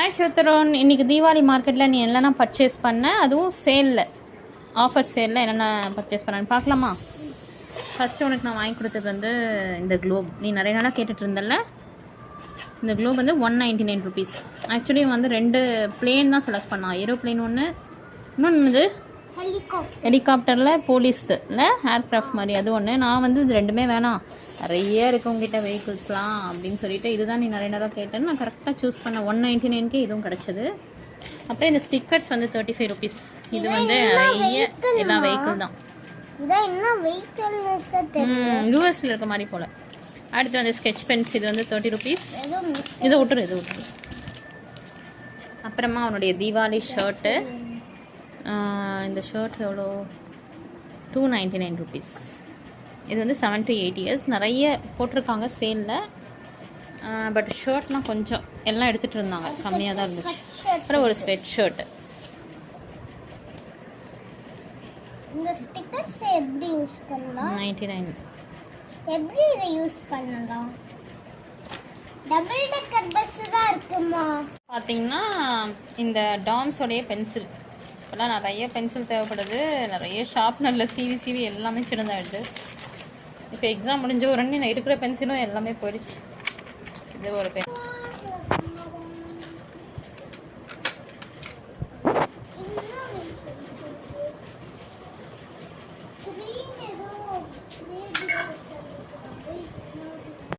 Hi ஸ்ருத்தரோன், இன்றைக்கி தீபாவளி மார்க்கெட்டில் நீ என்னென்ன பர்ச்சேஸ் பண்ண, அதுவும் சேலில் ஆஃபர் சேலில் என்னென்ன பர்ச்சேஸ் பண்ணேன்னு பார்க்கலாமா? ஃபஸ்ட்டு உனக்கு நான் வாங்கி கொடுத்தது வந்து இந்த க்ளோப். நீ நிறைய நாளாக கேட்டுட்டு இருந்தல. இந்த க்ளோப் வந்து 199 ருபீஸ். ஆக்சுவலி வந்து 2 பிளேன் தான் செலக்ட் பண்ணான். ஏரோப்ளேன் ஒன்று, இன்னொன்று இது ஹெலிகாப்டரில் போலீஸ்து இல்லை ஏர்க்ராஃப்ட் மாதிரி அது ஒன்று. நான் வந்து இது ரெண்டுமே வேணாம், நிறைய இருக்குது உங்ககிட்ட வெஹிக்கிள்ஸ்லாம் அப்படின்னு சொல்லிட்டு இதுதான் நீ நிறைய நேரம் கேட்டேன்னு நான் கரெக்டாக சூஸ் பண்ணேன். 199க்கே இதுவும் கிடச்சிது. அப்புறம் இந்த ஸ்டிக்கர்ஸ் வந்து 35 ருபீஸ். இது வந்து நிறைய எல்லா வெஹிக்கிள் தான். யூஎஸில் இருக்க மாதிரி போல். அடுத்து வந்து ஸ்கெட்ச் பென்ஸ், இது வந்து 30 ருபீஸ். இதை விட்டுரு. அப்புறமா அவனுடைய தீபாவளி ஷர்ட்டு. இந்த ஷர்ட் எவ்வளோ? 299 ருபீஸ். இது வந்து 7 to 8 இயர்ஸ். நிறைய போட்டிருக்காங்க சேலில். பட் ஷர்ட்லாம் கொஞ்சம் எல்லாம் எடுத்துகிட்டு இருந்தாங்க, கம்மியாக தான் இருந்துச்சு. அப்புறம் ஒரு ஸ்வெட் ஷர்ட்டு. இந்த ஸ்டிக்கர்ஸ் எப்படி யூஸ் பண்ணலாம்? 99. எப்படி இதை யூஸ் பண்ணலாம்? டபுள் டெக்கர் பஸ் தான் இருக்குமா? பார்த்தீங்கன்னா இந்த டாம்ஸோடைய பென்சில், இப்போலாம் நிறைய பென்சில் தேவைப்படுது. நிறைய ஷார்ப்னரில் சிவி எல்லாமே சின்னதாகிடுது. இப்போ எக்ஸாம் முடிஞ்ச உடனே நான் இருக்கிற பென்சிலும் எல்லாமே போயிடுச்சு. இது ஒரு பென்.